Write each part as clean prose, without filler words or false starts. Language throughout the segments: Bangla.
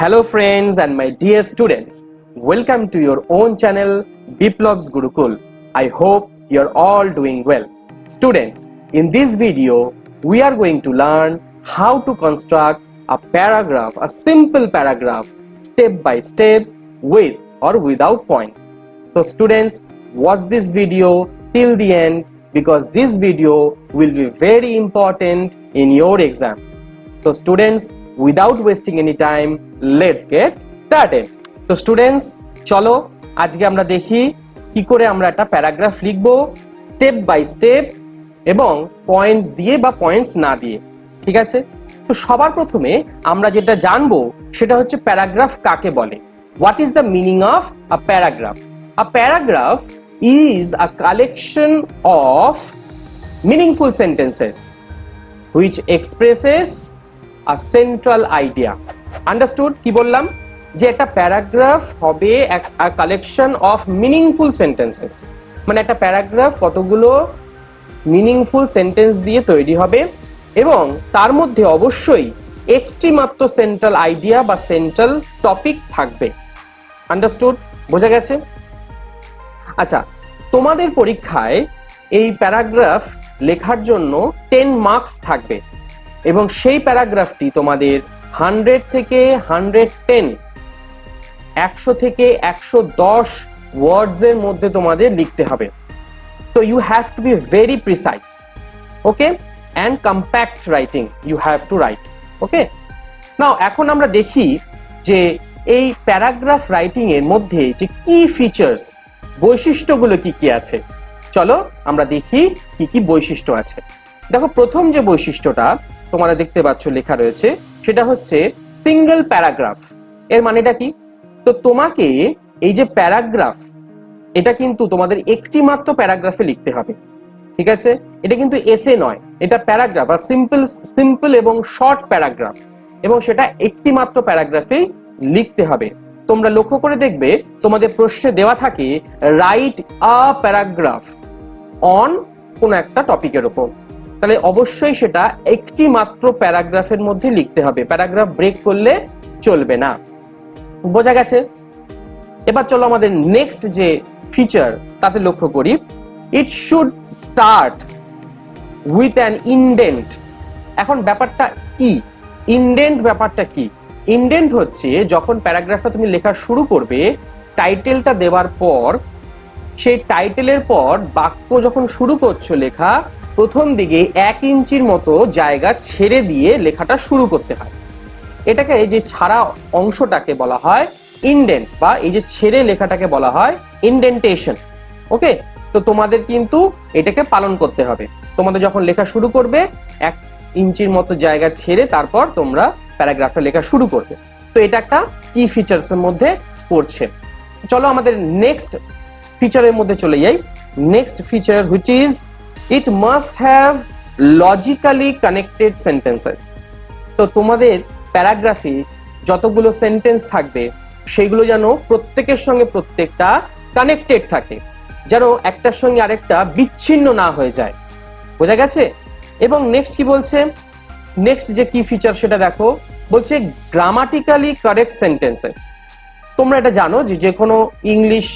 Hello friends and my dear students, welcome to your own channel Biplov's Gurukul. I hope you're all doing well. Students, in this video, we are going to learn how to construct a paragraph, a simple paragraph, step by step with or without points. So students, watch this video till the end because this video will be very important in your exam. So students, without wasting any time, let's get started. So students, চলো আজকে আমরা দেখি কি করে আমরা একটা প্যারাগ্রাফ লিখবো স্টেপ বাই স্টেপ এবং পয়েন্টস দিয়ে বা পয়েন্টস না দিয়ে। ঠিক আছে? তো সবার প্রথমে আমরা যেটা জানবো সেটা হচ্ছে প্যারাগ্রাফ কাকে বলে। What is the meaning of a paragraph? A paragraph is a collection of meaningful sentences which expresses a central idea. Understood? কি বললাম যে একটা প্যারাগ্রাফ হবে a collection of meaningful sentences, মানে একটা প্যারাগ্রাফ কতগুলো মিনিংফুল সেন্টেন্স দিয়ে তৈরি হবে এবং তার মধ্যে অবশ্যই একটি মাত্র সেন্ট্রাল আইডিয়া বা সেন্ট্রাল টপিক থাকবে। আন্ডারস্টুড? বোঝা গেছে? আচ্ছা, তোমাদের পরীক্ষায় এই প্যারাগ্রাফ লেখার জন্য 10 মার্কস থাকবে এবং সেই প্যারাগ্রাফটি তোমাদের 100 থেকে 110, 100 থেকে 110 ওয়ার্ডস এর মধ্যে তোমাদের লিখতে হবে। So you have to be very precise, okay, and compact writing you have to write, okay. Now এখন আমরা দেখি যে এই প্যারাগ্রাফ রাইটিং এর মধ্যে যে কি ফিচার্স, বৈশিষ্ট্যগুলো কি কি আছে। চলো আমরা দেখি কি কি বৈশিষ্ট্য আছে। দেখো, প্রথম যে বৈশিষ্ট্যটা তোমরা দেখতে পাচ্ছ লেখা রয়েছে সেটা হচ্ছে সিঙ্গেল প্যারাগ্রাফ। এর মানেটা কি? তো তোমাকে এই যে প্যারাগ্রাফ, এটা কিন্তু তোমাদের একটি মাত্র প্যারাগ্রাফে লিখতে হবে। ঠিক আছে? এটা কিন্তু এসে নয়, এটা প্যারাগ্রাফ আর সিম্পল এবং শর্ট প্যারাগ্রাফ, এবং সেটা একটি মাত্র প্যারাগ্রাফেই লিখতে হবে। তোমরা লক্ষ্য করে দেখবে তোমাদের প্রশ্নে দেওয়া থাকে রাইট আ প্যারাগ্রাফ অন কোন একটা টপিকের উপর, তাহলে অবশ্যই সেটা একটি মাত্র প্যারাগ্রাফের মধ্যে লিখতে হবে, প্যারাগ্রাফ ব্রেক করলে চলবে না। বোঝা গেছে? এবার চলো আমাদের নেক্সট যে ফিচার তাতে লক্ষ্য করি। It should start with an indent. এখন ব্যাপারটা কি ইনডেন্ট? ব্যাপারটা কি? ইনডেন্ট হচ্ছে যখন প্যারাগ্রাফটা তুমি লেখা শুরু করবে, টাইটেলটা দেওয়ার পর সেই টাইটেলের পর বাক্য যখন শুরু করছো লেখা, প্রথম দিকে 1 ইঞ্চির মতো জায়গা ছেড়ে দিয়ে লেখাটা শুরু করতে হয়। এটাকে যে ছাড়া অংশটাকে বলা হয় ইনডেন্ট, বা এই যে ছেড়ে লেখাটাকে বলা হয় ইনডেন্টেশন। ওকে, তো তোমাদের কিন্তু এটাকে পালন করতে হবে। তোমাদের যখন লেখা শুরু করবে 1 ইঞ্চির মতো জায়গা ছেড়ে তারপর তোমরা প্যারাগ্রাফটা লেখা শুরু করবে। তো এটা একটা কি ফিচার্স এর মধ্যে পড়ছে। চলো আমাদের নেক্সট ফিচারের মধ্যে চলে যাই। Next feature which is it must have logically connected sentences. তো তোমাদের প্যারাগ্রাফে যতগুলো সেন্টেন্স থাকবে সেগুলো যেন প্রত্যেকের সঙ্গে প্রত্যেকটা কানেক্টেড থাকে, যেন একটার সঙ্গে আরেকটা বিচ্ছিন্ন না হয়ে যায়। বোঝা গেছে? এবং নেক্সট কি বলছে, নেক্সট যে কি ফিচার সেটা দেখো, বলছে গ্রামাটিক্যালি কারেক্ট সেন্টেন্সেস। তোমরা এটা জানো যে কোনো ইংলিশ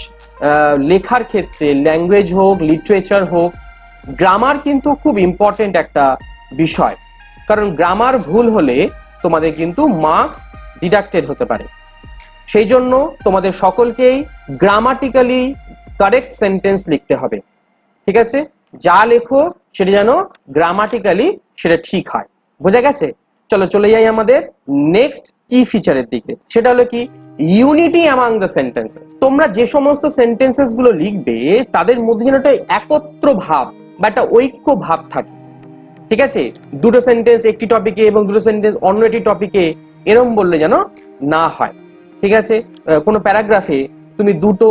লেখার ক্ষেত্রে, ল্যাঙ্গুয়েজ হোক, লিটারেচার হোক, গ্রামার কিন্তু খুব ইম্পর্টেন্ট একটা বিষয়, কারণ গ্রামার ভুল হলে তোমাদের কিন্তু মার্কস ডিডাক্টেড হতে পারে। সেই জন্য তোমাদের সকলকেই গ্রামাটিক্যালি কারেক্ট সেন্টেন্স লিখতে হবে। ঠিক আছে? যা লেখো সেটা যেন গ্রামাটিক্যালি সেটা ঠিক হয়। বোঝা গেছে? চলো চলে যাই আমাদের নেক্সট কি ফিচারের দিকে। সেটা হলো কি ইউনিটি অ্যামাং দ্য সেন্টেন্সেস। তোমরা যে সমস্ত সেন্টেন্সেস গুলো লিখবে তাদের মধ্যে যেন একটা একত্র ভাব বা একটা ঐক্য ভাব থাকে। ঠিক আছে? দুটো সেন্টেন্স একটি টপিকে এবং দুটো সেন্টেন্স অন্য একটি টপিকে, এরকম বললে যেন না হয়। ঠিক আছে? কোনো প্যারাগ্রাফে তুমি দুটো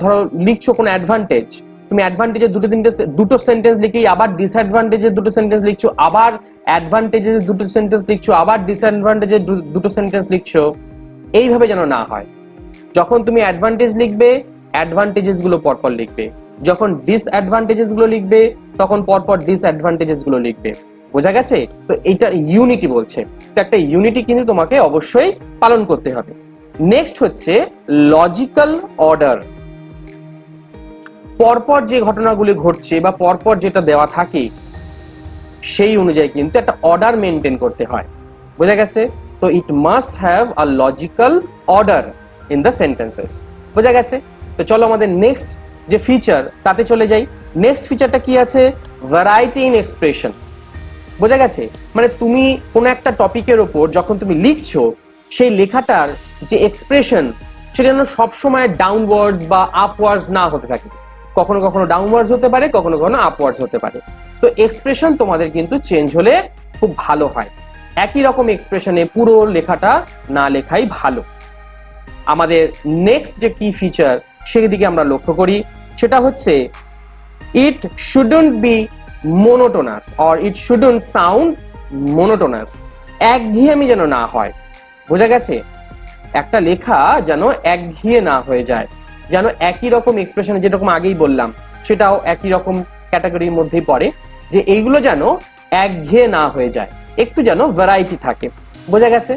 ধরো লিখছো কোনো অ্যাডভান্টেজ, তুমি অ্যাডভান্টেজের দুটো সেন্টেন্স লিখে আবার ডিসঅ্যাডভান্টেজের দুটো সেন্টেন্স লিখছো, আবার অ্যাডভান্টেজের দুটো সেন্টেন্স লিখছো, আবার ডিসঅ্যাডভান্টেজের দুটো সেন্টেন্স লিখছো, এইভাবে যেন না হয়। যখন তুমি অ্যাডভান্টেজ লিখবে অ্যাডভান্টেজেস গুলো পরপর লিখবে, যখন ডিসঅ্যাডভান্টেজেস গুলো লিখবে তখন পরপর ডিসঅ্যাডভান্টেজেস গুলো লিখবে। বোঝা গেছে? তো এইটা ইউনিটি বলছে, তো একটা ইউনিটি কিন্তু তোমাকে অবশ্যই পালন করতে হবে। নেক্সট হচ্ছে লজিক্যাল অর্ডার। পরপর যে ঘটনাগুলি ঘটছে বা পরপর যেটা দেওয়া থাকে সেই অনুযায়ী কিন্তু একটা অর্ডার মেনটেন করতে হয়। বোঝা গেছে? তো it must have a logical order in the sentences. বোঝা গেছে? তো চলো আমাদের নেক্সট যে ফিচার তাতে চলে যাই। নেক্সট ফিচারটা কি আছে? Variety in expression. বোঝা গেছে? মানে তুমি কোন একটা টপিকের উপর যখন তুমি লিখছো, সেই লেখাটার যে এক্সপ্রেশন সেটা যেন সবসময় ডাউনওয়ার্ডস বা আপওয়ার্ডস না হতে থাকে। কখনো কখনো ডাউনওয়ার্ডস হতে পারে, কখনো কখনো আপওয়ার্ডস হতে পারে। তো এক্সপ্রেশন তোমাদের কিন্তু চেঞ্জ হলে খুব ভালো হয়। একই রকম এক্সপ্রেশনে পুরো লেখাটা না লেখাই ভালো। আমাদের নেক্সট যে কি ফিচার সেদিকে আমরা লক্ষ্য করি, সেটা হচ্ছে it shouldn't be monotonous or it shouldn't sound monotonous. একঘেয়েমি যেন না হয়। বোঝা গেছে? একটা লেখা যেন একঘেয়ে না হয়ে যায়, যেন একই রকম এক্সপ্রেশন, যেরকম আগেই বললাম সেটাও একই রকম ক্যাটাগরির মধ্যেই পড়ে, যে এইগুলো যেন একঘেয়ে না হয়ে যায়, একটু যেন ভ্যারাইটি থাকে। বোঝা গেছে?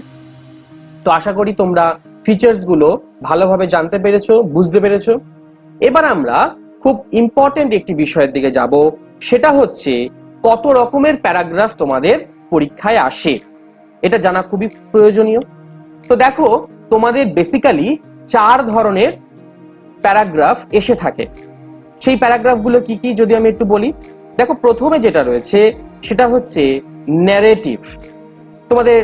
তো আশা করি তোমরা ফিচার্স গুলো ভালোভাবে জানতে পেরেছো, বুঝতে পেরেছো। এবার আমরা খুব ইম্পর্টেন্ট একটি বিষয়ের দিকে যাব, সেটা হচ্ছে কত রকমের প্যারাগ্রাফ তোমাদের পরীক্ষায় আসে। এটা জানা খুবই প্রয়োজনীয়। তো দেখো, তোমাদের বেসিক্যালি 4 ধরনের প্যারাগ্রাফ এসে থাকে। সেই প্যারাগ্রাফগুলো কি কি যদি আমি একটু বলি। দেখো, প্রথমে যেটা রয়েছে সেটা হচ্ছে ন্যারেটিভ। তোমাদের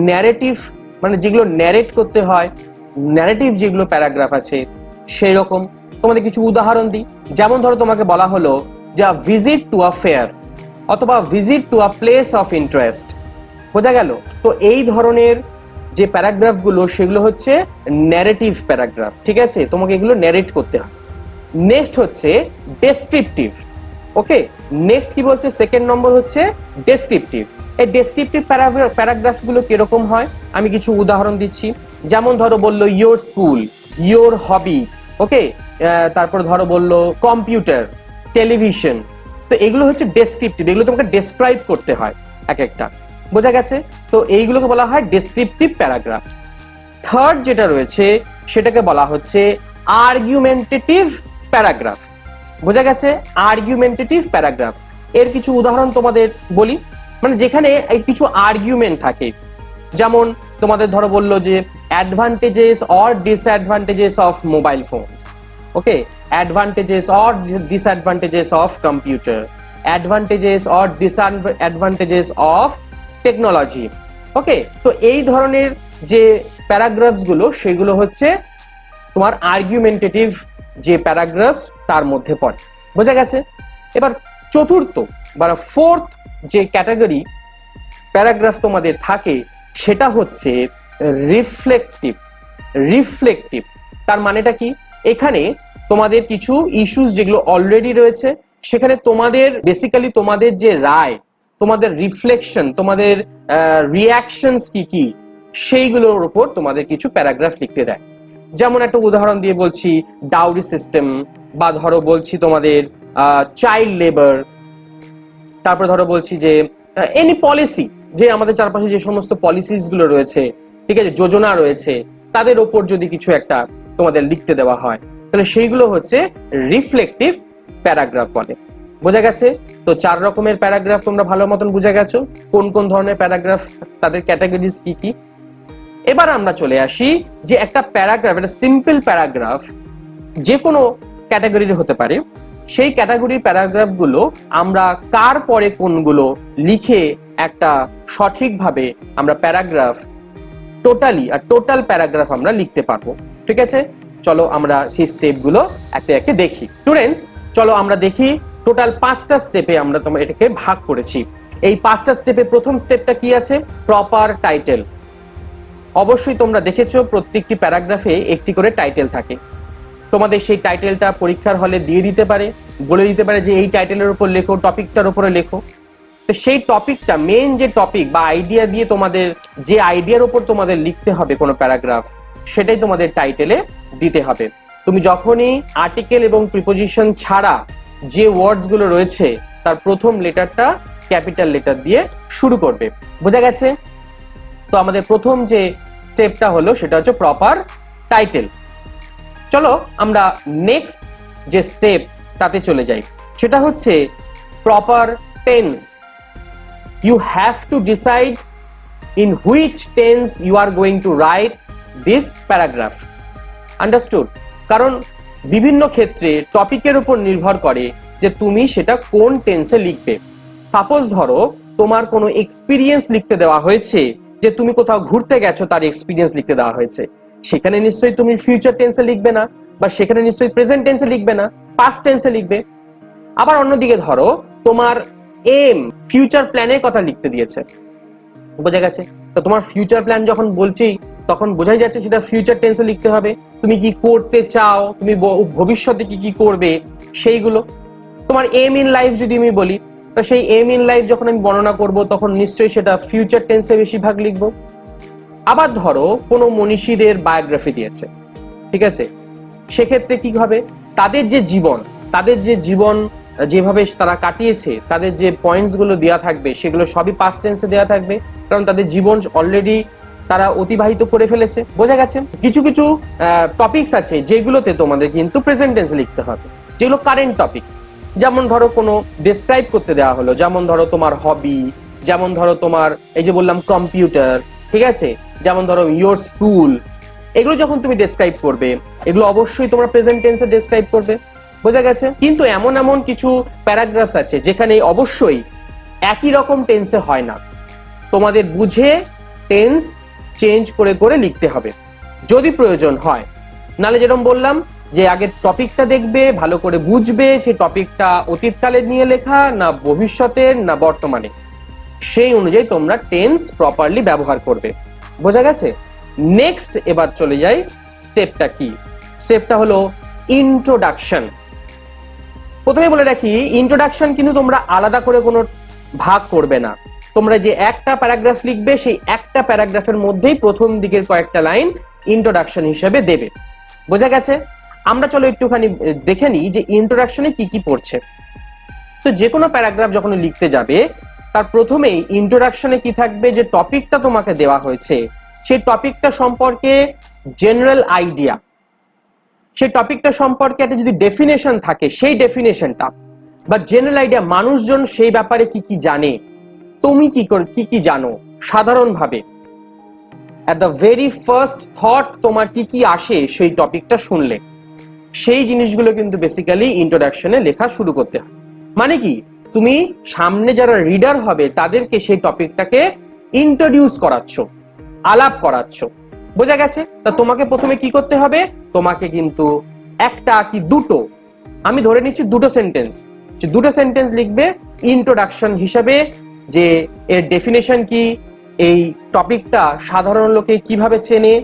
ন্যারেটিভ মানে যেগুলো ন্যারেট করতে হয়, ন্যারেটিভ যেগুলো প্যারাগ্রাফ আছে সেই রকম। তোমাদের কিছু উদাহরণ দিই। যেমন ধরো, তোমাকে বলা হলো যে ভিজিট টু আ ফেয়ার অথবা visit to a place of interest. বোঝা গেল? তো এই ধরনের যে প্যারাগ্রাফ গুলো সেগুলো হচ্ছে ন্যারেটিভ প্যারাগ্রাফ। ঠিক আছে? তোমাকে এগুলো ন্যারেট করতে হয়। নেক্সট হচ্ছে ডেসক্রিপটিভ। ওকে, নেক্সট কি বলছে? সেকেন্ড নম্বর হচ্ছে ডেসক্রিপটিভ। এই ডেসক্রিপটিভ প্যারাগ্রাফ গুলো কিরকম হয় আমি কিছু উদাহরণ দিচ্ছি। যেমন ধরো বললো ইয়োর স্কুল, ইয়োর হবি। ওকে, তারপর ধরো বললো কম্পিউটার, টেলিভিশন। তো এগুলো হচ্ছে ডেসক্রিপটিভ, এগুলো তোমাকে ডেসক্রাইব করতে হয় এক একটা। বোঝা গেছে? তো এইগুলোকে বলা হয় ডেসক্রিপটিভ প্যারাগ্রাফ। থার্ড যেটা রয়েছে সেটাকে বলা হচ্ছে আর্গুমেন্টেটিভ প্যারাগ্রাফ। বোঝা গেছে? Argumentative paragraph. এর কিছু উদাহরণ তোমাদের বলি, মানে যেখানে কিছু আর্গুমেন্ট থাকে। যেমন তোমাদের ধরো বললো যে advantages or disadvantages of mobile phone. Okay, advantages or disadvantages of computer, advantages or disadvantages of technology. Okay, তো এই ধরনের যে প্যারাগ্রাফস গুলো সেগুলো হচ্ছে তোমার আর্গুমেন্টেটিভ যে প্যারাগ্রাফস তার মধ্যে পড়ে। বোঝা গেছে? এবার চতুর্থ বা ফোর্থ যে ক্যাটাগরি প্যারাগ্রাফ তোমাদের থাকে সেটা হচ্ছে রিফ্লেকটিভ। রিফ্লেকটিভ তার মানেটা কি? এখানে তোমাদের কিছু ইস্যুস যেগুলো অলরেডি রয়েছে সেখানে তোমাদের বেসিক্যালি তোমাদের যে রায়, তোমাদের রিফ্লেকশন, তোমাদের রিয়াকশনস কি কি সেইগুলোর উপর তোমাদের কিছু প্যারাগ্রাফ লিখতে দেয়। যেমন একটা উদাহরণ দিয়ে বলছি, ডাউরি সিস্টেম, বা ধরো বলছি তোমাদের চাইল্ড লেবার। তারপর ধরো বলছি যে এনি পলিসি, যে আমাদের চারপাশে যে সমস্ত পলিসিস গুলো রয়েছে, ঠিক আছে, যোজনা রয়েছে, তাদের ওপর যদি কিছু একটা তোমাদের লিখতে দেওয়া হয় তাহলে সেইগুলো হচ্ছে রিফ্লেকটিভ প্যারাগ্রাফ বলে। বোঝা গেছে? তো 4 রকমের প্যারাগ্রাফ তোমরা ভালো মতন বুঝে গেছো, কোন কোন ধরনের প্যারাগ্রাফ, তাদের ক্যাটাগরিজ কি কি। এবার আমরা চলে আসি যে একটা প্যারাগ্রাফ, একটা সিম্পল প্যারাগ্রাফ যে কোনো ক্যাটাগরির হতে পারে, সেই ক্যাটাগরির প্যারাগ্রাফ গুলো আমরা কার পরে কোনগুলো লিখে একটা সঠিকভাবে আমরা প্যারাগ্রাফ টোটাল প্যারাগ্রাফ আমরা লিখতে পারবো। ঠিক আছে? চলো আমরা সেই স্টেপ গুলো একে একে দেখি। স্টুডেন্টস, চলো আমরা দেখি টোটাল 5টা স্টেপে আমরা তোমার এটাকে ভাগ করেছি। এই 5টা স্টেপে প্রথম স্টেপটা কি আছে? Proper title. অবশ্যই তোমরা দেখেছো প্রত্যেকটি প্যারাগ্রাফে একটি করে টাইটেল থাকে। তোমাদের সেই টাইটেলটা পরীক্ষার হলে দিয়ে দিতে পারে, বলে দিতে পারে যে এই টাইটেলের উপর লেখো, টপিকটার উপরে লেখো। তো সেই টপিকটা, মেইন যে টপিক বা আইডিয়া দিয়ে তোমাদের যে আইডিয়ার উপর তোমাদের লিখতে হবে কোনো প্যারাগ্রাফ, সেটাই তোমাদের টাইটেলে দিতে হবে। তুমি যখনই আর্টিকেল এবং প্রিপোজিশন ছাড়া যে ওয়ার্ডস গুলো রয়েছে তার প্রথম লেটারটা ক্যাপিটাল লেটার দিয়ে শুরু করবে। বোঝা গেছে? তো আমাদের প্রথম যে স্টেপটা হলো সেটা হচ্ছে প্রপার টাইটেল। চলো আমরা নেক্সট যে স্টেপ তাতে চলে যাই, সেটা হচ্ছে proper tense. You have to decide in which tense you are going to write this paragraph. Understood? কারণ বিভিন্ন ক্ষেত্রে টপিকের উপর নির্ভর করে যে তুমি সেটা কোন টেন্সে লিখবে। সাপোজ ধরো তোমার কোনো এক্সপিরিয়েন্স লিখতে দেওয়া হয়েছে, যে তুমি কোথাও ঘুরতে গেছো তার এক্সপিরিয়েন্স লিখতে দেওয়া হয়েছে, সেখানে নিশ্চয়ই তুমি ফিউচার টেন্সে লিখবে না, বা সেখানে নিশ্চয়ই প্রেজেন্ট টেন্সে লিখবে না, পাস্ট টেন্সে লিখবে। আবার অন্যদিকে ধরো তোমার এম, ফিউচার প্ল্যানের কথা লিখতে দিয়েছে, বোঝা গেছে? তো তোমার ফিউচার প্ল্যান যখন বলছি তখন বোঝাই যাচ্ছে সেটা ফিউচার টেন্সে লিখতে হবে। তুমি কি করতে চাও, তুমি ভবিষ্যতে কি কি করবে সেইগুলো। তোমার এম ইন লাইফ যদি আমি বলি, তো সেই এম ইন লাইফ যখন আমি বর্ণনা করব তখন নিশ্চয়ই সেটা ফিউচার টেন্সে বেশিরভাগ লিখবো। আবার ধরো কোনো মনীষীদের বায়োগ্রাফি দিয়েছে, ঠিক আছে, সেক্ষেত্রে কি হবে, তাদের যে জীবন যেভাবে তারা কাটিয়েছে, তাদের যে পয়েন্টস গুলো দেওয়া থাকবে সেগুলো সবই পাস্ট টেন্সে দেওয়া থাকবে, কারণ তাদের জীবন অলরেডি তারা অতিবাহিত করে ফেলেছে। বোঝা গেছে? কিছু কিছু টপিকস আছে যেগুলোতে তোমাদের কিন্তু প্রেজেন্ট টেন্সে লিখতে হবে, যেগুলো কারেন্ট টপিকস। যেমন ধরো কোনো ডেসক্রাইব করতে দেওয়া হলো, যেমন ধরো তোমার হবি, যেমন ধরো তোমার এই যে বললাম কম্পিউটার, ঠিক আছে, যেমন ধরো ইয়োর স্কুল, এগুলো যখন তুমি ডেসক্রাইব করবে এগুলো অবশ্যই তোমরা প্রেজেন্ট টেন্সে ডেসক্রাইব করবে। বোঝা গেছে? কিন্তু এমন এমন কিছু প্যারাগ্রাফস আছে যেখানে অবশ্যই একই রকম টেন্সে হয় না, তোমাদের বুঝে টেন্স চেঞ্জ করে করে লিখতে হবে যদি প্রয়োজন হয়। নালে যেরকম বললাম যে আগে টপিকটা দেখবে, ভালো করে বুঝবে সেই টপিকটা অতীতকালে নিয়ে লেখা না ভবিষ্যতের না বর্তমানে, সেই অনুযায়ী তোমরা টেন্স প্রপারলি ব্যবহার করবে। বোঝা গেছে? নেক্সট এবার চলে যাই, স্টেপটা কি? স্টেপটা হলো ইন্ট্রোডাকশন। প্রথমে বলে রাখি, ইন্ট্রোডাকশন কিন্তু তোমরা আলাদা করে কোনো ভাগ করবে না। তোমরা যে একটা প্যারাগ্রাফ লিখবে সেই একটা প্যারাগ্রাফের মধ্যেই প্রথম দিকের কয়েকটা লাইন ইন্ট্রোডাকশন হিসেবে দেবে। বোঝা গেছে? আমরা চলো একটুখানি দেখে নিই যে ইন্ট্রোডাকশনে কি কি পড়ছে। তো যে কোনো প্যারাগ্রাফ যখন লিখতে যাবে তার প্রথমেই ইন্ট্রোডাকশনে কি থাকবে, যে টপিকটা তোমাকে দেওয়া হয়েছে সেই টপিকটা সম্পর্কে জেনারেল আইডিয়া, সেই টপিকটা সম্পর্কে একটা যদি ডেফিনেশন থাকে সেই ডেফিনেশনটা বা জেনারেল আইডিয়া, মানুষজন সেই ব্যাপারে কি কি জানে, তুমি কি কি জানো সাধারণভাবে, at the very first thought তোমার কি কি আসে সেই টপিকটা শুনলে, সেই জিনিসগুলো কিন্তু বেসিক্যালি ইন্ট্রোডাকশনে লেখা শুরু করতে হয়। মানে কি, তুমি সামনে যারা রিডার হবে তাদেরকে সেই টপিকটাকে ইন্ট্রোডিউস করাচ্ছ, আলাপ করাচ্ছ। বোঝা গেছে? তা তোমাকে প্রথমে কি করতে হবে, তোমাকে কিন্তু একটা কি দুটো, আমি ধরে নিচ্ছি দুটো সেন্টেন্স, যে দুটো সেন্টেন্স লিখবে ইন্ট্রোডাকশন হিসেবে, যে এর ডেফিনেশন কি, এই টপিকটা সাধারণ লোকে কিভাবে চেনে,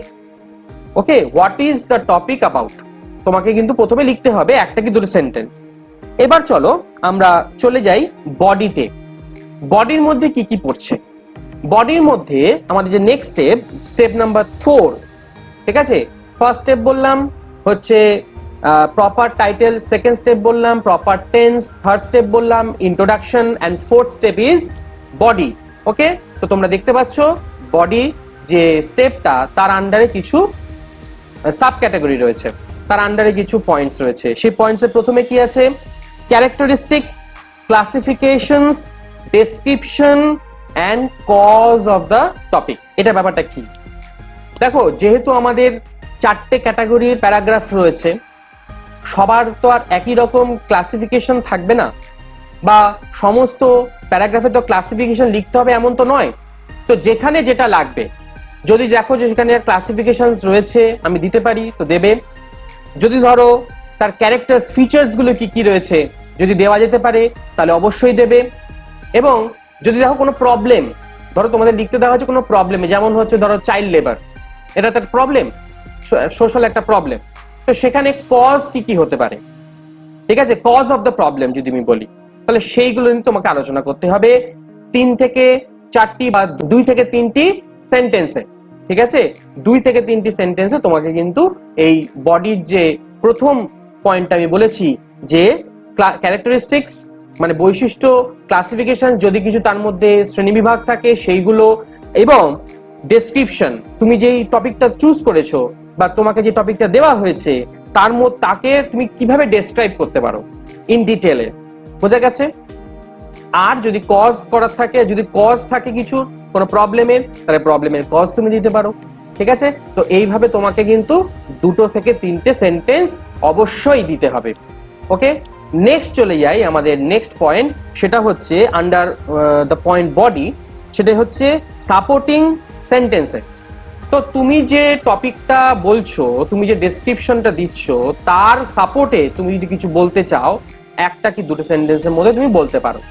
okay, what is the topic about, তোমাকে কিন্তু প্রথমে লিখতে হবে একটা কি দুটো সেন্টেন্স। এবার চলো আমরা চলে যাই বডিতে। বডির মধ্যে কি কি পড়ছে? বডির মধ্যে আমাদের যে নেক্সট স্টেপ নাম্বার 4, ঠিক আছে, ফার্স্ট স্টেপ বললাম হচ্ছে প্রপার টাইটেল, সেকেন্ড স্টেপ বললাম প্রপার টেন্স, থার্ড স্টেপ বললাম introduction, and fourth step is body. Okay, তো তোমরা দেখতে পাচ্ছ বডি যে স্টেপটা তার আন্ডারে কিছু সাব ক্যাটাগরি রয়েছে, তার আন্ডারে কিছু পয়েন্টস রয়েছে। সেই পয়েন্টসের প্রথমে কি আছে, characteristics, classifications, description and cause of the topic. এটা ব্যাপারটা কি, দেখো যেহেতু আমাদের 4টে ক্যাটাগরির প্যারাগ্রাফ রয়েছে, সবার তো আর একই রকম ক্লাসিফিকেশন থাকবে না, বা সমস্ত প্যারাগ্রাফে তো ক্লাসিফিকেশন লিখতে হবে এমন তো নয়। তো যেখানে যেটা লাগবে, যদি দেখো যে সেখানে ক্লাসিফিকেশনস রয়েছে আমি দিতে পারি তো দেবে, যদি ধরো তার ক্যারেক্টার্স ফিচার্স গুলো কি কি রয়েছে যদি দেওয়া যেতে পারে তাহলে অবশ্যই দেবে। এবং যদি দেখো কোনো প্রবলেম, ধরো তোমাদের লিখতে দেওয়া হচ্ছে কোনো প্রবলেম, যেমন হচ্ছে ধরো চাইল্ড লেবার, এটা তার প্রবলেম, সোশ্যাল একটা প্রবলেম, তো সেখানে কজ কি কি হতে পারে, ঠিক আছে, কজ অফ দ্য প্রবলেম যদি আমি বলি, তাহলে সেইগুলো নিয়ে তোমাকে আলোচনা করতে হবে 3 থেকে 4টি বা 2 থেকে 3টি সেন্টেন্সে, ঠিক আছে, 2 থেকে 3টি সেন্টেন্সে তোমাকে কিন্তু এই বডির যে প্রথম পয়েন্টটা আমি বলেছি যে ক্যারেক্টারিস্টিক্স, মানে বৈশিষ্ট্য ক্লাসিফিকেশন, যদি কিছু তার মধ্যে শ্রেণীবিভাগ থাকে সেইগুলো, এবং ডেসক্রিপশন, তুমি যেই টপিকটা চুজ করেছো বা তোমাকে যে টপিকটা দেওয়া হয়েছে তার মধ্যে তাকে তুমি কিভাবে ডেসক্রাইব করতে পারো ইন ডিটেলে। বোঝা গেছে? আর যদি কজ করার থাকে, যদি কজ থাকে কিছু কোনো প্রবলেমের, তাহলে প্রবলেমের কজ তুমি দিতে পারো। ঠিক আছে? তো এইভাবে তোমাকে কিন্তু 2 থেকে 3টে সেন্টেন্স অবশ্যই দিতে হবে। ওকে, নেক্সট চলে যাই আমাদের নেক্সট পয়েন্ট, সেটা হচ্ছে আন্ডার দ্য পয়েন্ট বডি, সেটা হচ্ছে সাপোর্টিং সেন্টেন্সেস। তো তুমি যে টপিকটা বলছো, তুমি যে ডেসক্রিপশনটা দিচ্ছ, তার সাপোর্টে তুমি যদি কিছু বলতে চাও, একটা কি দুটো সেন্টেন্সের মধ্যে তুমি বলতে পারো।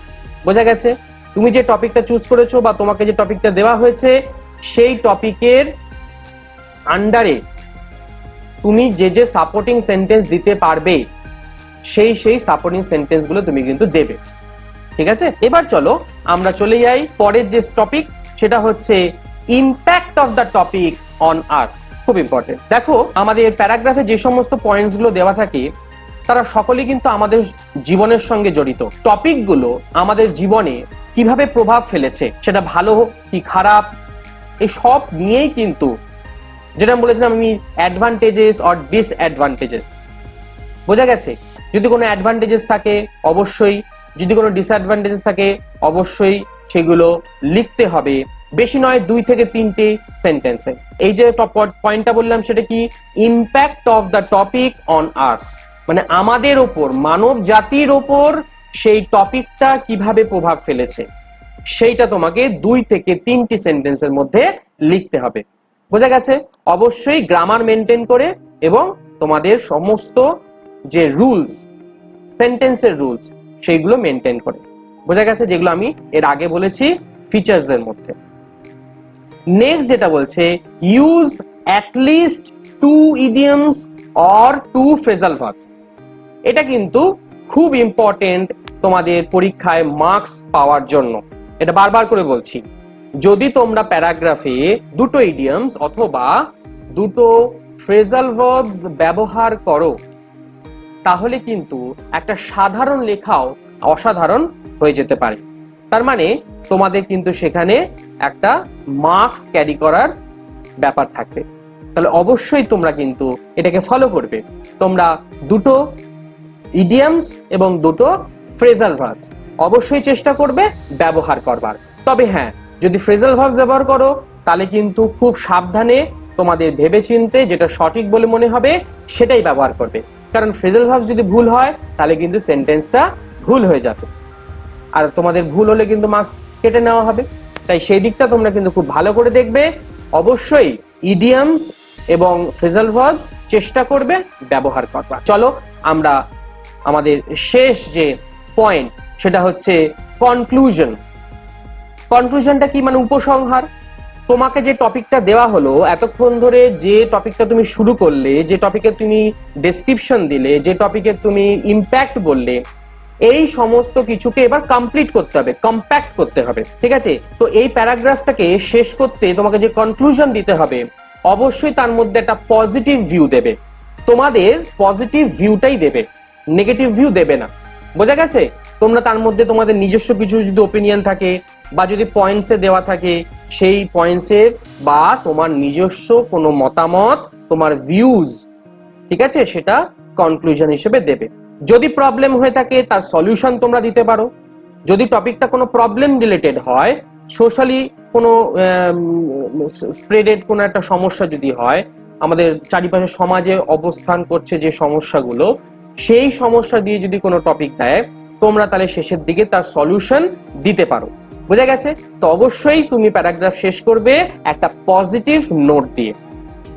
বোঝা গেছে? তুমি যে টপিকটা চুজ করেছো বা তোমাকে যে টপিকটা দেওয়া হয়েছে, সেই টপিকের আন্ডারে তুমি যে যে সাপোর্টিং সেন্টেন্স দিতে পারবে, সেই সাপোর্টিং সেন্টেন্স গুলো তুমি কিন্তু দেবে। ঠিক আছে? এবার চলো আমরা চলে যাই পরের যে টপিক, সেটা হচ্ছে impact of the topic on আস। খুব ইম্পর্টেন্ট। দেখো, আমাদের প্যারাগ্রাফে যে সমস্ত পয়েন্টস গুলো দেওয়া থাকে, তারা সকলেই কিন্তু আমাদের জীবনের সঙ্গে জড়িত। টপিকগুলো আমাদের জীবনে কিভাবে প্রভাব ফেলেছে, সেটা ভালো হোক কি খারাপ, এই সব নিয়েই কিন্তু, যেটা বলেছিলাম আমি, অ্যাডভান্টেজেস অর ডিসঅ্যাডভান্টেজেস। বোঝা গেছে? যদি কোনো অ্যাডভান্টেজেস থাকে অবশ্যই, যদি কোনো ডিসঅ্যাডভান্টেজেস থাকে অবশ্যই সেগুলো লিখতে হবে। বেশি নয় 2 থেকে 3টে সেন্টেন্সে। এই যে পয়েন্টটা বললাম সেটা কি, impact of the topic on আস, মানে আমাদের ওপর, মানব জাতির ওপর সেই টপিকটা কিভাবে প্রভাব ফেলেছে, সেইটা তোমাকে 2 থেকে 3টি সেন্টেন্সের মধ্যে লিখতে হবে। বোঝা গেছে? অবশ্যই গ্রামার মেনটেন করে এবং তোমাদের সমস্ত যে রুলস, সেন্টেন্সের রুলস, সেইগুলো মেনটেন করে। বোঝা গেছে? যেগুলো আমি এর আগে বলেছি ফিচার্স এর মধ্যে। নেক্সট যেটা বলছে, use at least 2 idioms or 2 phrasal verbs. এটা কিন্তু খুব ইম্পর্টেন্ট তোমাদের পরীক্ষায় মার্কস পাওয়ার জন্য। এটা বারবার করে বলছি, যদি তোমরা প্যারাগ্রাফে 2টো ইডিয়মস অথবা 2টো ফ্রেজাল ভার্বস ব্যবহার করো, তাহলে কিন্তু একটা সাধারণ লেখাও অসাধারণ হয়ে যেতে পারে। তার মানে তোমাদের কিন্তু সেখানে একটা মার্কস ক্যারি করার ব্যাপার থাকবে। তাহলে অবশ্যই তোমরা কিন্তু এটাকে ফলো করবে। তোমরা 2টো ইডিয়মস এবং 2টো ফ্রেজাল ভার্বস অবশ্যই চেষ্টা করবে ব্যবহার করবার। তবে হ্যাঁ, যদি ফ্রেজাল ভার্বস ব্যবহার করো, তাহলে কিন্তু খুব সাবধানে, তোমাদের ভেবেচিন্তে যেটা সঠিক বলে মনে হবে সেটাই ব্যবহার করবে। কারণ ফ্রেজাল ভার্বস যদি ভুল হয়, তাহলে কিন্তু সেন্টেন্সটা ভুল হয়ে যাবে, আর তোমাদের ভুল হলে কিন্তু মার্কস কেটে নেওয়া হবে। তাই সেই দিকটা তোমরা কিন্তু খুব ভালো করে দেখবে। অবশ্যই ইডিয়মস এবং ফ্রেজাল ভার্বস চেষ্টা করবে ব্যবহার করবার। চলো আমরা আমাদের শেষ যে পয়েন্ট, সেটা হচ্ছে কনক্লুশন। কনক্লুশনটা কি, মানে উপসংহার। তোমাকে যে টপিকটা দেওয়া হলো, এতক্ষণ ধরে যে টপিকটা তুমি শুরু করলে, যে টপিকে তুমি ডেসক্রিপশন দিলে, যে টপিকে তুমি ইম্প্যাক্ট বললে, এই সমস্ত কিছুকে এবার কমপ্লিট করতে হবে, কম্প্যাক্ট করতে হবে। ঠিক আছে? তো এই প্যারাগ্রাফটাকে শেষ করতে তোমাকে যে কনক্লুশন দিতে হবে, অবশ্যই তার মধ্যে একটা পজিটিভ ভিউ দেবে। তোমাদের পজিটিভ ভিউটাই দেবে, নেগেটিভ ভিউ দেবে না। বোঝা গেছে? তোমরা তার মধ্যে তোমাদের নিজস্ব কিছু যদি ওপিনিয়ন থাকে বা যদি পয়েন্টসে দেওয়া থাকে, সেই পয়েন্টসের বা তোমার নিজস্ব কোনো মতামত, তোমার ভিউজ, ঠিক আছে, সেটা কনক্লুশন হিসেবে দেবে। যদি প্রবলেম হয়ে থাকে তার সলিউশন তোমরা দিতে পারো। যদি টপিকটা কোনো প্রবলেম রিলেটেড হয়, সোশ্যালি কোনো স্প্রেডেড কোনো একটা সমস্যা যদি হয়, আমাদের চারিপাশে সমাজে অবস্থান করছে যে সমস্যাগুলো, সেই সমস্যা দিয়ে যদি কোনো টপিক দেয়, তোমরা তাহলে শেষের দিকে তার সলিউশন দিতে পারো। বোঝা গেছে? তো অবশ্যই তুমি প্যারাগ্রাফ শেষ করবে একটা পজিটিভ নোট দিয়ে।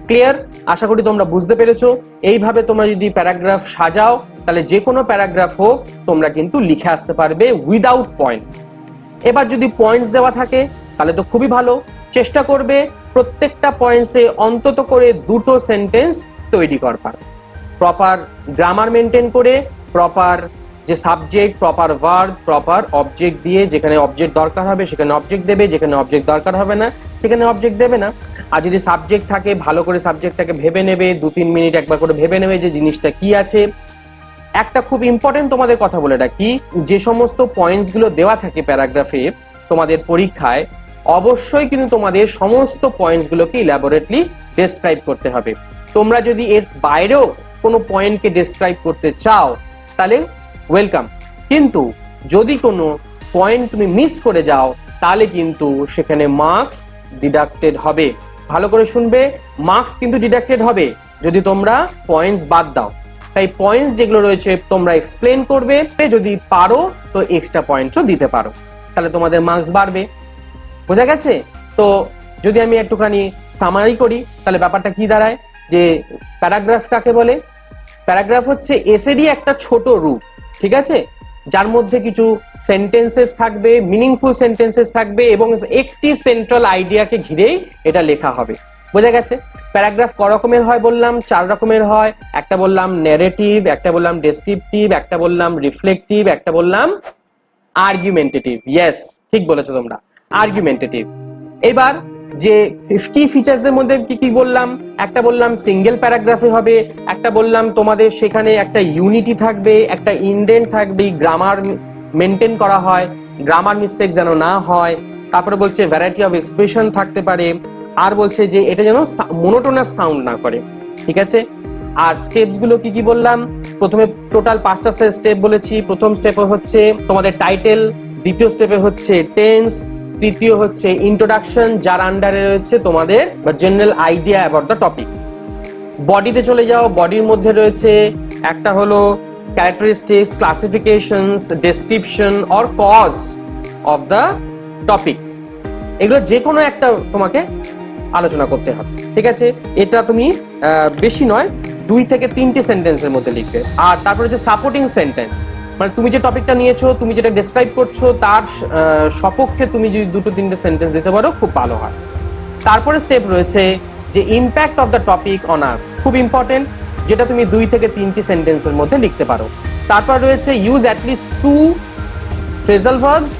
ক্লিয়ার? আশা করি তোমরা বুঝতে পেরেছো। এইভাবে তোমরা যদি প্যারাগ্রাফ সাজাও, তাহলে যে কোনো প্যারাগ্রাফ হোক তোমরা কিন্তু লিখে আসতে পারবে উইদাউট পয়েন্টস। এবার যদি পয়েন্টস দেওয়া থাকে তাহলে তো খুবই ভালো। চেষ্টা করবে প্রত্যেকটা পয়েন্টসে অন্তত করে 2টো সেন্টেন্স তৈরি করবার, প্রপার গ্রামার মেনটেন করে, প্রপার যে subject, proper verb, proper object দিয়ে, যেখানে অবজেক্ট দরকার হবে সেখানে অবজেক্ট দেবে, যেখানে অবজেক্ট দরকার হবে না সেখানে অবজেক্ট দেবে না। আর যদি সাবজেক্ট থাকে, ভালো করে সাবজেক্টটাকে ভেবে নেবে, 2-3 মিনিট একবার করে ভেবে নেবে যে জিনিসটা কি আছে। একটা খুব ইম্পর্টেন্ট তোমাদের কথা বলে রাখি, যে সমস্ত পয়েন্টস গুলো দেওয়া থাকে প্যারাগ্রাফে তোমাদের পরীক্ষায়, অবশ্যই কিন্তু তোমাদের সমস্ত পয়েন্টস গুলোকে ইলাবোরেটলি ডেসক্রাইব করতে হবে। তোমরা যদি এর বাইরেও কোনো পয়েন্টকে ডেসক্রাইব করতে চাও তাহলে ওয়েলকাম, কিন্তু যদি কোনো পয়েন্ট তুমি মিস করে যাও তাহলে কিন্তু সেখানে মার্কস ডিডাক্টেড হবে। ভালো করে শুনবে, মার্কস কিন্তু ডিডাক্টেড হবে যদি তোমরা পয়েন্টস বাদ দাও। তাই পয়েন্টস যেগুলো রয়েছে তোমরা এক্সপ্লেন করবে, যদি পারো তো এক্সট্রা পয়েন্টও দিতে পারো, তাহলে তোমাদের মার্কস বাড়বে। বোঝা গেছে? তো যদি আমি একটুখানি সামারি করি তাহলে ব্যাপারটা কি দাঁড়ায়, যে প্যারাগ্রাফ কাকে বলে? প্যারাগ্রাফ হচ্ছে এসেরই একটা ছোট রূপ, ঠিক আছে, যার মধ্যে কিছু সেন্টেন্সেস থাকবে, মিনিংফুল সেন্টেন্সেস থাকবে এবং একটি সেন্ট্রাল আইডিয়াকে ঘিরেই এটা লেখা হবে। বোঝা গেছে? প্যারাগ্রাফ ক রকমের হয় বললাম? 4 রকমের হয়। একটা বললাম ন্যারেটিভ, একটা বললাম ডেসক্রিপটিভ, একটা বললাম রিফ্লেক্টিভ, একটা বললাম আর্গুমেন্টেটিভ। ইয়েস, ঠিক বলেছো তোমরা, আর্গুমেন্টেটিভ। এবার যে কি ফিচার্সের মধ্যে কি কি বললাম, একটা বললাম সিঙ্গেল প্যারাগ্রাফে হবে, একটা বললাম তোমাদের সেখানে একটা ইউনিটি থাকবে, একটা ইন্ডেন্ট থাকবে, গ্রামার মেনটেন করা হয়, গ্রামার মিস্টেক যেন না হয়, তারপরে বলছে ভ্যারাইটি অফ এক্সপ্রেশন থাকতে পারে, আর বলছে যে এটা যেন মোনোটোনাস সাউন্ড না করে, ঠিক আছে। আর স্টেপস গুলো কি কি বললাম, প্রথমে টোটাল 5টা স্টেপ বলেছি। প্রথম স্টেপে হচ্ছে তোমাদের টাইটেল, দ্বিতীয় স্টেপে হচ্ছে টেন্স, তৃতীয় হচ্ছে ইন্ট্রোডাকশন, যার আন্ডারে রয়েছে তোমাদের বা general idea about the topic. বডিতে চলে যাও, বডির মধ্যে রয়েছে একটা হলো characteristics, classifications, description or cause of the topic. এগুলো যে কোনো একটা তোমাকে আলোচনা করতে হবে, ঠিক আছে। এটা তুমি বেশি নয় 2 থেকে 3টে সেন্টেন্সের মধ্যে লিখবে। আর তারপরে হচ্ছে সাপোর্টিং সেন্টেন্স, মানে তুমি যে টপিকটা নিয়েছো, তুমি যেটা ডেসক্রাইব করছো তার সপক্ষে তুমি যদি 2-3টে সেন্টেন্স দিতে পারো খুব ভালো হয়। তারপরে স্টেপ রয়েছে যে impact of the topic on আস, খুব ইম্পর্টেন্ট, যেটা তুমি 2 থেকে 3টি সেন্টেন্সের মধ্যে লিখতে পারো। তারপর রয়েছে use at least 2 phrasal verbs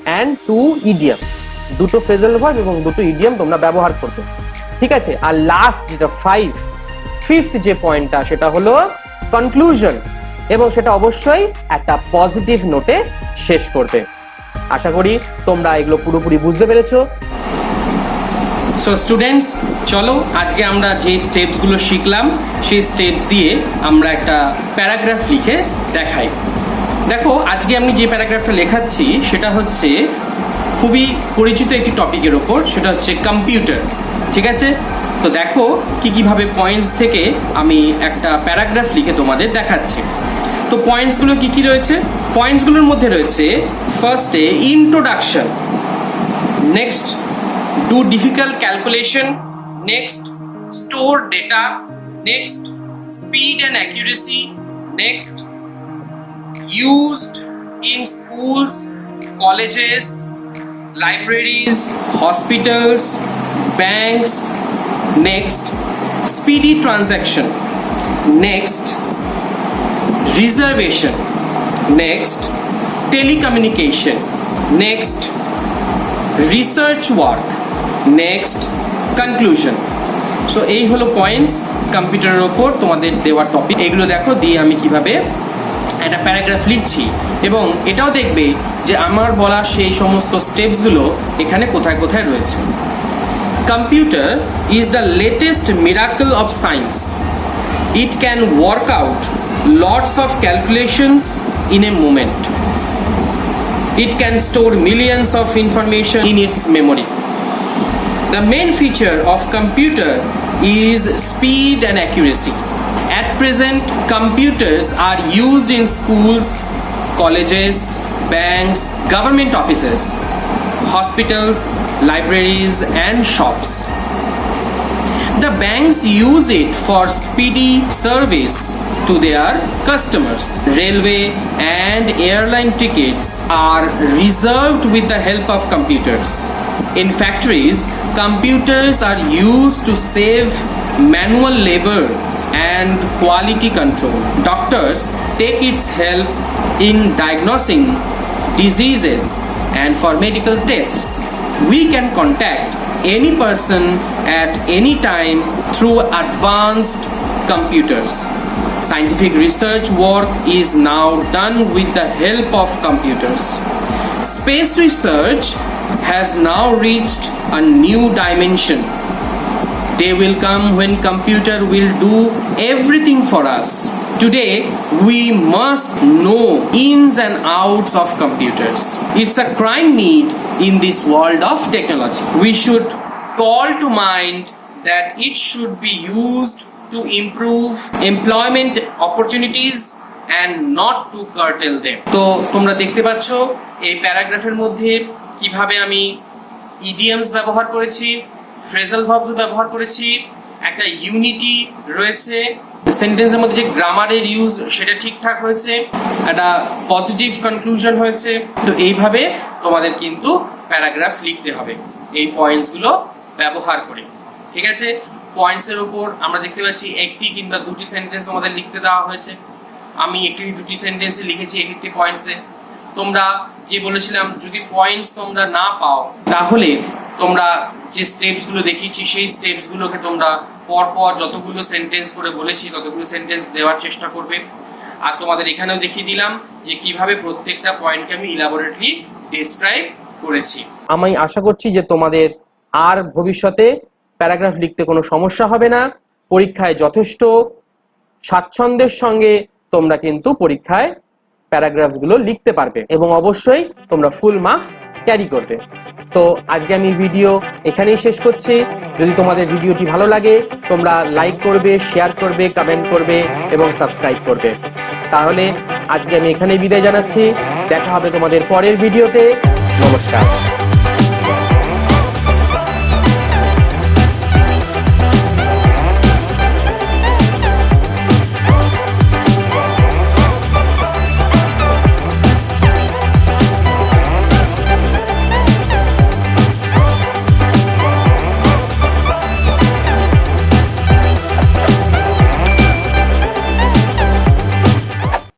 and 2 idioms, 2টো ফ্রেজাল ভার্ব এবং 2টো ইডিয়াম তোমরা ব্যবহার করবে, ঠিক আছে। আর লাস্ট যেটা ফিফথ যে পয়েন্টটা সেটা হলো কনক্লুশন, এবং সেটা অবশ্যই একটা পজিটিভ নোটে শেষ করবে। আশা করি তোমরা এগুলো পুরোপুরি বুঝতে পেরেছো। সো স্টুডেন্টস, চলো আজকে আমরা যে স্টেপসগুলো শিখলাম সেই স্টেপস দিয়ে আমরা একটা প্যারাগ্রাফ লিখে দেখাই। দেখো, আজকে আমি যে প্যারাগ্রাফটা লেখাচ্ছি সেটা হচ্ছে খুবই পরিচিত একটি টপিকের ওপর, সেটা হচ্ছে কম্পিউটার, ঠিক আছে। তো দেখো কিভাবে পয়েন্টস থেকে আমি একটা প্যারাগ্রাফ লিখে তোমাদের দেখাচ্ছি। তো পয়েন্টসগুলো কি রয়েছে? পয়েন্টসগুলোর মধ্যে রয়েছে ফার্স্টে introduction, next do difficult calculation, next store data, next speed and accuracy, next used in schools, colleges, libraries, hospitals, banks. Next, speedy transaction. Next, reservation. Next, telecommunication. Next, research work. Next, conclusion. So এই হলো পয়েন্টস কম্পিউটারের ওপর তোমাদের দেওয়া টপিক। এগুলো দেখো দিয়ে আমি কিভাবে একটা প্যারাগ্রাফ লিখছি, এবং এটাও দেখবে যে আমার বলা সেই সমস্ত স্টেপসগুলো এখানে কোথায় কোথায় রয়েছে। Computer is the latest miracle of science. It can work out lots of calculations in a moment. It can store millions of information in it's memory. The main feature of computer is speed and accuracy. At present, computers are used in schools, colleges, banks, government offices, hospitals, libraries, and shops. The banks use it for speedy service to their customers. Railway and airline tickets are reserved with the help of computers. In factories, computers are used to save manual labor and quality control. Doctors take its help in diagnosing diseases and for medical tests. We can contact any person at any time through advanced computers. Scientific research work is now done with the help of computers. Space research has now reached a new dimension. Day will come when computer will do everything for us. Today, we must know ins and outs of computers. It's a crying need in this world of technology. We should call to mind that it should be used to improve employment opportunities and not to curtail them. তো তোমরা দেখতে পাচ্ছ এই প্যারাগ্রাফের মধ্যে কিভাবে আমি ইডিয়মস ব্যবহার করেছি, ফ্রেজাল ভার্বস ব্যবহার করেছি, একটা ইউনিটি রয়েছে, সেন্টেন্সের মধ্যে যে গ্রামারের ইউজ সেটা ঠিকঠাক হয়েছে, একটা পজিটিভ কনক্লুশন হয়েছে। তো এইভাবে তোমাদের কিন্তু প্যারাগ্রাফ লিখতে হবে এই পয়েন্টসগুলো ব্যবহার করে। ঠিক আছে, পয়েন্টসের উপর আমরা দেখতে পাচ্ছি একটি কিংবা দুটি সেন্টেন্স তোমাদের লিখতে দেওয়া হয়েছে। আমি একটি দুটি সেন্টেন্সে লিখেছি একটি পয়েন্টসে। তোমরা যে বলেছিলাম যদি পয়েন্টস তোমরা না পাও তাহলে তোমরা যে স্টেপসগুলো দেখিয়েছি সেই স্টেপসগুলোকে তোমরা পরপর যতগুলো সেন্টেন্স করে বলেছি ততগুলো সেন্টেন্স দেওয়ার চেষ্টা করবে। আর তোমাদের এখানেও দেখিয়ে দিলাম যে কিভাবে প্রত্যেকটা পয়েন্টকে আমি ইলাবোরেটলি ডেসক্রাইব করেছি। আমি আশা করছি যে তোমাদের আর ভবিষ্যতে প্যারাগ্রাফ লিখতে কোনো সমস্যা হবে না। পরীক্ষায় যথেষ্ট স্বাচ্ছন্দ্যের সঙ্গে তোমরা কিন্তু পরীক্ষায় প্যারাগ্রাফগুলো লিখতে পারবে এবং অবশ্যই তোমরা ফুল মার্কস ক্যারি করবে। তো আজকে আমি ভিডিও এখানেই শেষ করছি। যদি তোমাদের ভিডিওটি ভালো লাগে তোমরা লাইক করবে, শেয়ার করবে, কমেন্ট করবে এবং সাবস্ক্রাইব করবে। তাহলে আজকে আমি এখানেই বিদায় জানাচ্ছি। দেখা হবে তোমাদের পরের ভিডিওতে। নমস্কার।